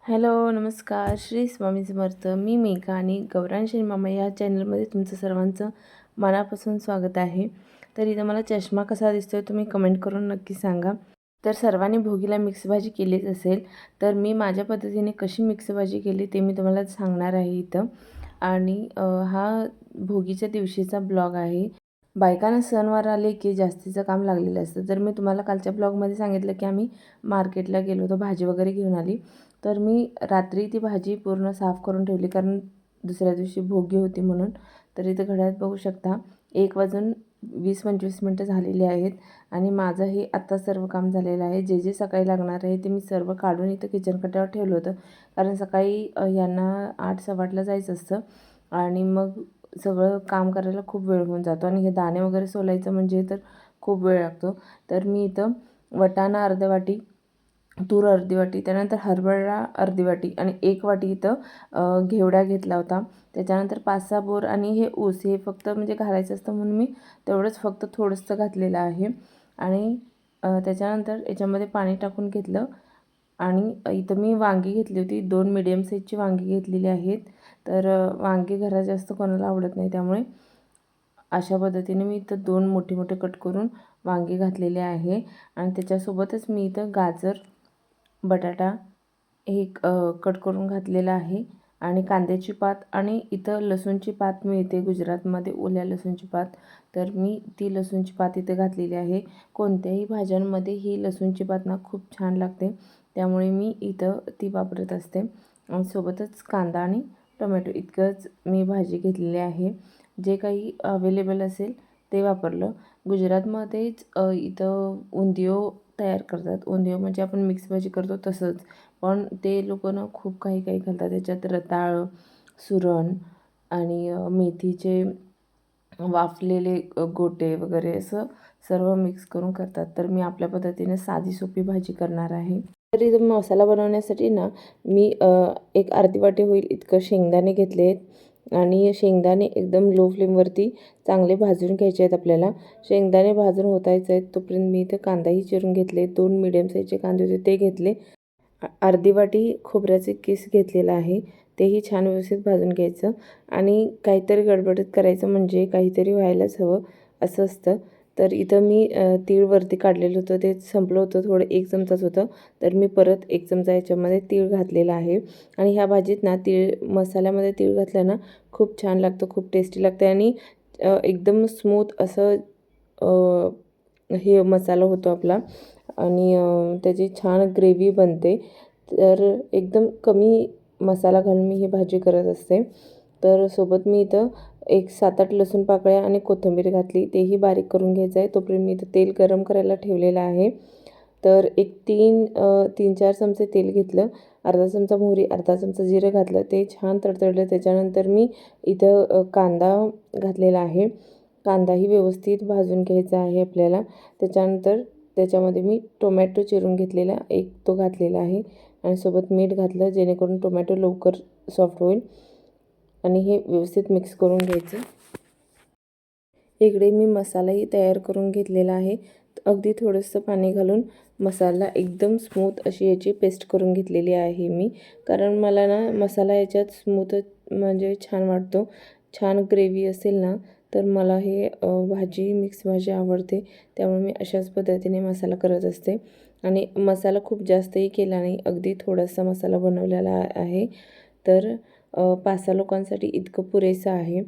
Hello, नमस्कार. श्री स्वामी समर्थ. मी मेघा आणि गौरांश मामा या चॅनलमध्ये तुमचं सर्वांचं मनापासून स्वागत आहे. तर इथं मला चष्मा कसा दिसतोय तुम्ही कमेंट करून नक्की सांगा. तर सर्वांनी भोगीला मिक्स भाजी केलीच असेल, तर मी माझ्या पद्धतीने कशी मिक्स भाजी केली ते मी तुम्हाला सांगणार आहे इथं. आणि हा भोगीच्या दिवशीचा ब्लॉग आहे. बायकांना सणवार आले की जास्तीचं काम लागलेलं असतं. तर मी तुम्हाला कालच्या ब्लॉगमध्ये सांगितलं की आम्ही मार्केटला गेलो होतो, भाजी वगैरे घेऊन आली. तर मी रात्री ती भाजी पूर्ण साफ करून ठेवली, कारण दुसऱ्या दिवशी भोगी होती म्हणून. तर इथं घड्याळात बघू शकता 1:20-25 मिनटं झालेली आहेत आणि माझं हे आत्ता सर्व काम झालेलं आहे. जे सकाळी लागणार आहे ते मी सर्व काढून इथं किचन कट्ट्यावर ठेवलं होतं, कारण सकाळी यांना 8:15ला जायचं असतं आणि मग सगळं काम करायला खूप वेळ होऊन जातो आणि हे दाणे वगैरे सोलायचं म्हणजे तर खूप वेळ लागतो. तर मी इथं वाटाणा अर्धी वाटी, तूर अर्धी वाटी, त्यानंतर हरभरा अर्धी वाटी आणि 1 वाटी इथं घेवडा घेतला होता. त्याच्यानंतर 5-6 बोर आणि हे ऊस हे फक्त म्हणजे घालायचं असतं म्हणून मी तेवढंच फक्त थोडंसं घातलेलं आहे. आणि त्याच्यानंतर याच्यामध्ये पाणी टाकून घेतलं आणि इथं मी वांगी घेतली होती. 2 मीडियम साईजची वांगी घेतलेली आहेत. तर वांगी घरात जास्त कोणाला आवडत नाही, त्यामुळे अशा पद्धतीने मी इथं 2 मोठे मोठे कट करून वांगी घातलेले आहे. आणि त्याच्यासोबतच मी इथं गाजर, बटाटा हे कट करून घातलेलं आहे आणि कांद्याची पात आणि इथं लसूणची पात मिळते गुजरातमध्ये, ओल्या लसूणची पात. तर मी ती लसूणची पात इथे घातलेली आहे. कोणत्याही भाज्यांमध्ये ही लसूणची पात ना खूप छान लागते, त्यामुळे मी इथं ती वापरत असते. आणि सोबतच कांदा आणि टोमॅटो इतकंच मी भाजी घेतलेली आहे. जे काही अवेलेबल असेल ते वापरलं. गुजरातमध्येच इथं उंधियो तयार करतात. उंधियो म्हणजे आपण मिक्स भाजी करतो तसंच, पण ते लोकं ना खूप काही काही घालतात त्याच्यात. रताळं, सुरण आणि मेथीचे वाफलेले गोटे वगैरे असं सर्व मिक्स करून करतात. तर मी आपल्या पद्धतीने साधी सोपी भाजी करणार आहे. तर इथं मसाला बनवण्यासाठी ना मी एक अर्धी वाटी होईल इतकं शेंगदाणे घेतले आहेत आणि शेंगदाणे एकदम लो फ्लेमवरती चांगले भाजून घ्यायचे आहेत आपल्याला. शेंगदाणे भाजून होतायचे आहेत तोपर्यंत मी इथं कांदाही चिरून घेतले. 2 मीडियम साईजचे कांदे होते ते घेतले. अर्धी वाटी खोबऱ्याचे किस घेतलेला आहे, तेही छान व्यवस्थित भाजून घ्यायचं. आणि काहीतरी गडबडीत करायचं म्हणजे काहीतरी व्हायलाच हवं असं असतं. तर इथं मी तीळ वरती काढलेलं होतं, ते संपलं होतं, थोडं 1 चमचाच होतं. तर मी परत 1 चमचा याच्यामध्ये तीळ घातलेला आहे. आणि ह्या भाजीत ना मसाल्यामध्ये तीळ घातलं ना खूप छान लागतं, खूप टेस्टी लागते आणि एकदम स्मूथ असं हे मसाला होतो आपला आणि त्याची छान ग्रेव्ही बनते. तर एकदम कमी मसाला घालून मी ही भाजी करत असते. तर सोबत मी इथं एक 7-8 लसूण पाकळ्या आणि कोथिंबीर घातली, तेही बारीक करून घ्यायचं आहे. तोपर्यंत मी इथं तेल गरम करायला ठेवलेलं आहे. तर एक 3-4 चमचे तेल घेतलं, अर्धा चमचा मोहरी, अर्धा चमचा जिरं घातलं, ते छान तडतडलं. त्याच्यानंतर मी इथं कांदा घातलेला आहे. कांदाही व्यवस्थित भाजून घ्यायचा आहे आपल्याला. त्याच्यानंतर त्याच्यामध्ये मी टोमॅटो चिरून घेतलेला एक तो घातलेला आहे आणि सोबत मीठ घातलं, जेणेकरून टोमॅटो लवकर सॉफ्ट होईल. आणि हे व्यवस्थित मिक्स करून घ्यायचं. इकडे मी मसालाही तयार करून घेतलेला आहे. अगदी थोडंसं पाणी घालून मसाला एकदम स्मूथ अशी याची पेस्ट करून घेतलेली आहे मी, कारण मला ना मसाला याच्यात स्मूथ म्हणजे छान वाटतो. छान ग्रेव्ही असेल ना तर मला हे भाजी मिक्स भाजी आवडते, त्यामुळे मी अशाच पद्धतीने मसाला करत असते. आणि मसाला खूप जास्तही केला नाही, अगदी थोडासा मसाला बनवलेला आहे. तर 5-6 लोकांसाठी इतकं पुरेसं आहे,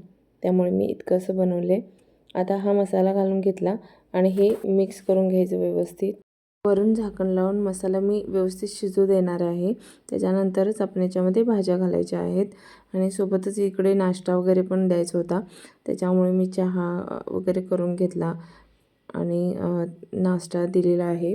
त्यामुळे मी इतकं असं बनवले. आता हा मसाला घालून घेतला आणि हे मिक्स करून घ्यायचं व्यवस्थित. वरून झाकण लावून मसाला मी व्यवस्थित शिजू देणार आहे. त्याच्यानंतरच आपण याच्यामध्ये भाज्या घालायच्या आहेत. आणि सोबतच इकडे नाश्ता वगैरे पण द्यायचा होता, त्याच्यामुळे मी चहा वगैरे करून घेतला आणि नाश्ता दिलेला आहे.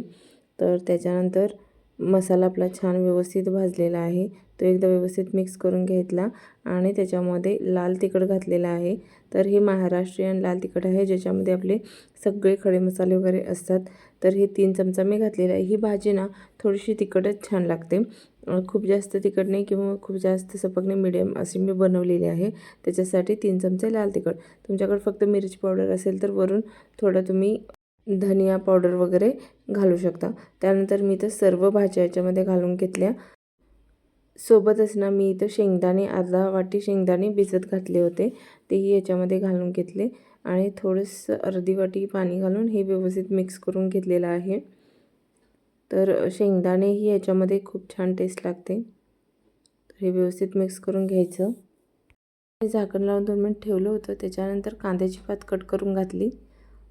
तर त्याच्यानंतर मसाला आपला छान व्यवस्थित भाजलेला आहे, तो एकदा व्यवस्थित मिक्स करून घेतला आणि त्याच्यामध्ये लाल तिखट घातलेलं आहे. तर हे महाराष्ट्रीयन लाल तिखट आहे, ज्याच्यामध्ये आपले सगळे खडे मसाले वगैरे असतात. तर हे 3 चमचा मी घातलेलं आहे. ही भाजी ना थोडीशी तिखटच छान लागते, खूप जास्त तिखट नाही किंवा खूप जास्त सपक नाही, मिडियम अशी मी बनवलेली आहे. त्याच्यासाठी 3 चमचे लाल तिखट. तुमच्याकडे फक्त मिरची पावडर असेल तर वरून थोडं तुम्ही धनिया पावडर वगैरे घालू शकता. त्यानंतर मी तर सर्व भाज्या याच्यामध्ये घालून घेतल्या. सोबतच ना मी इथं शेंगदाणे अर्धा वाटी शेंगदाणे भिजत घातले होते, तेही याच्यामध्ये घालून घेतले आणि थोडंसं अर्धी वाटी पाणी घालून हे व्यवस्थित मिक्स करून घेतलेलं आहे. तर शेंगदाणेही याच्यामध्ये खूप छान टेस्ट लागते. तर हे व्यवस्थित मिक्स करून घ्यायचं. झाकण लावून 2 मिनिट ठेवलं होतं. त्याच्यानंतर कांद्याची पात कट करून घातली.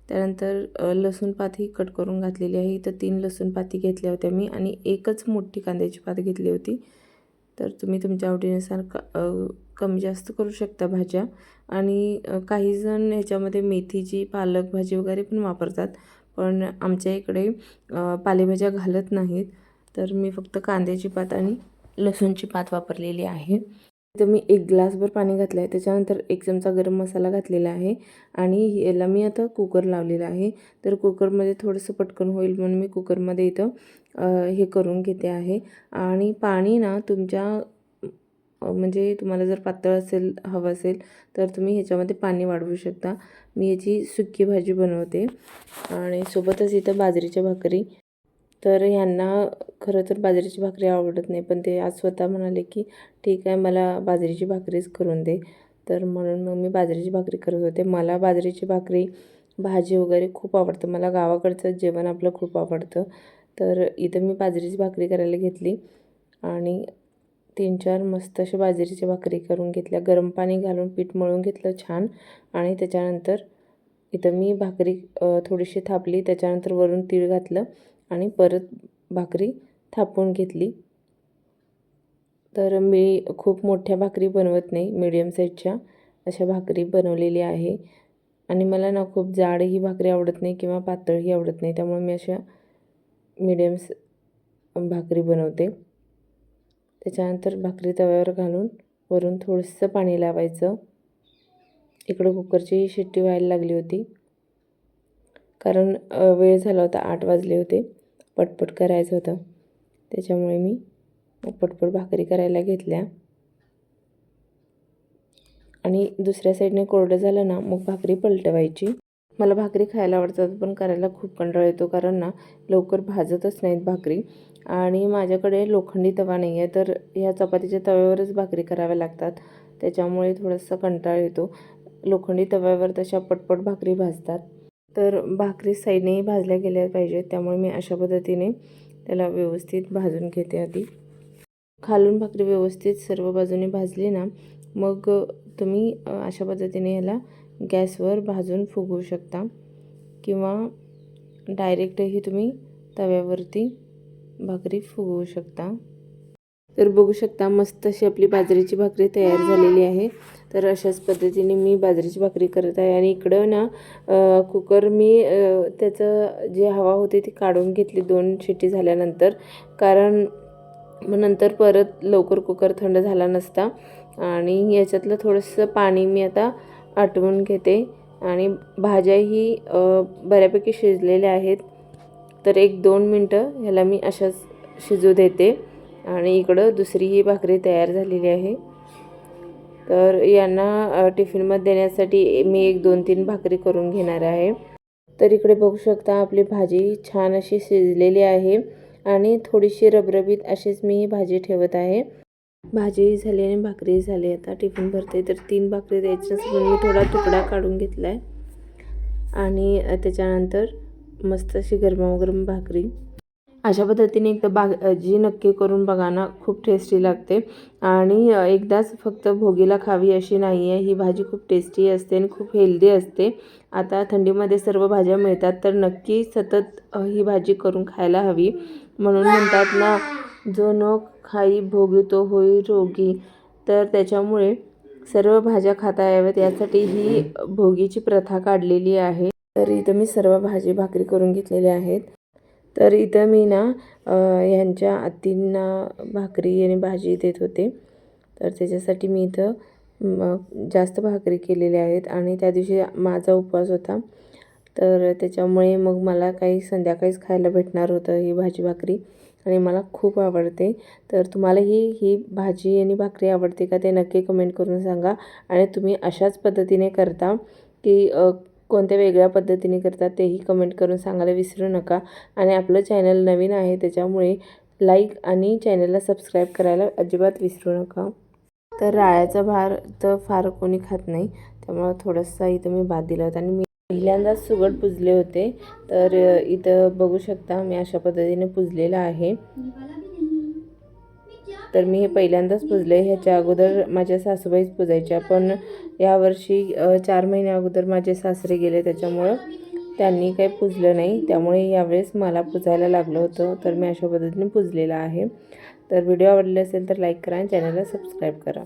त्यानंतर लसूण पातही कट करून घातलेली आहे. इथं 3 लसूण पाती घेतल्या होत्या मी आणि एकच मोठी कांद्याची पात घेतली होती. तर तुम्ही तुमच्या आवडीनुसार कमी जास्त करू शकता भाज्या. आणि काही जण ह्याच्यामध्ये मेथीची पालक भाजी वगैरे पण वापरतात, पण आमच्या इकडे पालेभाज्या घालत नाहीत. तर मी फक्त कांद्याची पात आणि लसूणची पात वापरलेली आहे. तर मी 1 ग्लासभर पाणी घातलं आहे. त्याच्यानंतर 1 चमचा गरम मसाला घातलेला आहे आणि याला मी आता कुकर लावलेला आहे. तर कुकरमध्ये थोडंसं पटकन होईल म्हणून मी कुकरमध्ये इथं हे करून घेते आहे. आणि पाणी ना तुमच्या म्हणजे तुम्हाला जर पातळ हवं असेल तर तुम्ही ह्याच्यामध्ये पाणी वाढवू शकता. मी याची सुकी भाजी बनवते आणि सोबतच इथं बाजरीच्या भाकरी. तर ह्यांना खरं तर बाजरीची भाकरी आवडत नाही, पण ते आज स्वतः म्हणाले की ठीक आहे, मला बाजरीची भाकरीच करून दे. तर म्हणून मग मी बाजरीची भाकरी करत होते. मला बाजरीची भाकरी, भाजी वगैरे खूप आवडतं. मला गावाकडचं जेवण आपलं खूप आवडतं. तर इथं मी बाजरीची भाकरी करायला घेतली आणि 3-4 मस्त अशा बाजरीच्या भाकरी करून घेतल्या. गरम पाणी घालून पीठ मळून घेतलं छान आणि त्याच्यानंतर इथं मी भाकरी थोडीशी थापली. त्याच्यानंतर वरून तीळ घातलं आणि परत भाकरी थापून घेतली. तर मी खूप मोठ्या भाकरी बनवत नाही, मीडियम साईजच्या अशा भाकरी बनवलेली आहे. आणि मला ना खूप जाड ही भाकरी आवडत नाही किंवा पातळही आवडत नाही, त्यामुळे मी अशा मीडियम भाकरी बनवते. त्याच्यानंतर भाकरी तव्यावर घालून वरून थोडंसं पाणी लावायचं. इकडं कुकरची शिट्टी व्हायला लागली होती, कारण वेळ झाला होता, 8 वाजले होते. पटपट करायचं होतं, त्याच्यामुळे मी पटपट भाकरी करायला घेतल्या. आणि दुसऱ्या साईडने कोरडं झालं ना मग भाकरी पलटवायची. मला भाकरी खायला आवडतात, पण करायला खूप कंटाळा येतो, कारण ना लवकर भाजतच नाहीत भाकरी. आणि माझ्याकडे लोखंडी तवा नाही आहे, तर ह्या चपातीच्या तव्यावरच भाकरी कराव्या लागतात. त्याच्यामुळे थोडासा कंटाळा येतो. लोखंडी तव्यावर तशा पटपट भाकरी भाजतात. तर भाकरी साईडनेही भाजल्या गेल्या पाहिजेत, त्यामुळे मी अशा पद्धतीने त्याला व्यवस्थित भाजून घेते आधी. खालून भाकरी व्यवस्थित सर्व बाजूने भाजली ना मग तुम्ही अशा पद्धतीने याला गॅसवर भाजून फुगवू शकता किंवा डायरेक्टही तुम्ही तव्यावरती भाकरी फुगवू शकता. तर बघू शकता मस्त अशी आपली बाजरीची भाकरी तयार झालेली आहे. तर अशाच पद्धतीने मी बाजरीची भाकरी करत आहे. आणि इकडं ना कुकर मी त्याचं जे हवा होती ती काढून घेतली 2 शिट्टी झाल्यानंतर, कारण मग नंतर परत लवकर कुकर थंड झाला नसता. आणि याच्यातलं थोडंसं पाणी मी आता आटवून घेते. आणि भाज्याही बऱ्यापैकी शिजलेल्या आहेत, तर 1-2 मिनटं ह्याला मी अशाच शिजू देते. आणि इकडं दुसरी ही भाकरी तयार झालेली आहे. तर यांना टिफिनमध्ये देण्यासाठी मी 1-2-3 भाकरी करून घेणार आहे. तर इकडे बघू शकता आपली भाजी छान अशी शिजलेली आहे आणि थोडीशी रबरबीत अशीच मी ही भाजी ठेवत आहे. भाजीही झाली आणि भाकरीही झाली. आता टिफिन भरते, तर 3 भाकरी द्यायच्याच म्हणून मी थोडा तुकडा काढून घेतला आहे. आणि त्याच्यानंतर मस्त अशी गरमागरम भाकरी. अशा पद्धतीने एकदा भाजी नक्की करून बघा ना, खूप टेस्टी लागते. आणि एकदाच फक्त भोगीला खावी अशी नाही आहे, ही भाजी खूप टेस्टी असते आणि खूप हेल्दी असते. आता थंडीमध्ये सर्व भाज्या मिळतात, तर नक्की सतत ही भाजी करून खायला हवी. म्हणून म्हणतात ना, जो न खाई भोगी तो होई रोगी. तर त्याच्यामुळे सर्व भाज्या खाता याव्यात यासाठी ही भोगीची प्रथा काढलेली आहे. तर इथं मी सर्व भाजी भाकरी करून घेतलेल्या आहेत. तर इथं मी ना ह्यांच्या आत्तींना भाकरी आणि भाजी देत होते, तर त्याच्यासाठी मी इथं जास्त भाकरी केलेल्या आहेत. आणि त्या दिवशी माझा उपवास होता, तर त्याच्यामुळे मग मला काही संध्याकाळीच खायला भेटणार होतं ही भाजी भाकरी, आणि मला खूप आवडते. तर तुम्हालाही ही भाजी आणि भाकरी आवडते का ते नक्की कमेंट करून सांगा. आणि तुम्ही अशाच पद्धतीने करता की कोणत्या वेगळ्या पद्धतीने करतात तेही कमेंट करून सांगायला विसरू नका. आणि आपलं चॅनल नवीन आहे, त्याच्यामुळे लाईक आणि चॅनलला सबस्क्राईब करायला अजिबात विसरू नका. तर राळ्याचा भात तर फार कोणी खात नाही, त्यामुळं थोडंसं इथं मी भात दिला होता आणि मी पहिल्यांदाच सुगड पुजले होते. तर इथं बघू शकता मी अशा पद्धतीने पुजलेलं आहे. तर मी हे पहिल्यांदाच पुजले. ह्याच्या अगोदर माझ्या सासूबाईच पुजायच्या, पण यावर्षी 4 महिन्या अगोदर माझे सासरे गेले, त्याच्यामुळं त्यांनी काही पुजलं नाही. त्यामुळे यावेळेस मला पुजायला लागलं होतं. तर मी अशा पद्धतीने पुजलेलं आहे. तर व्हिडिओ आवडला असेल तर लाईक करा आणि चॅनलला सबस्क्राईब करा.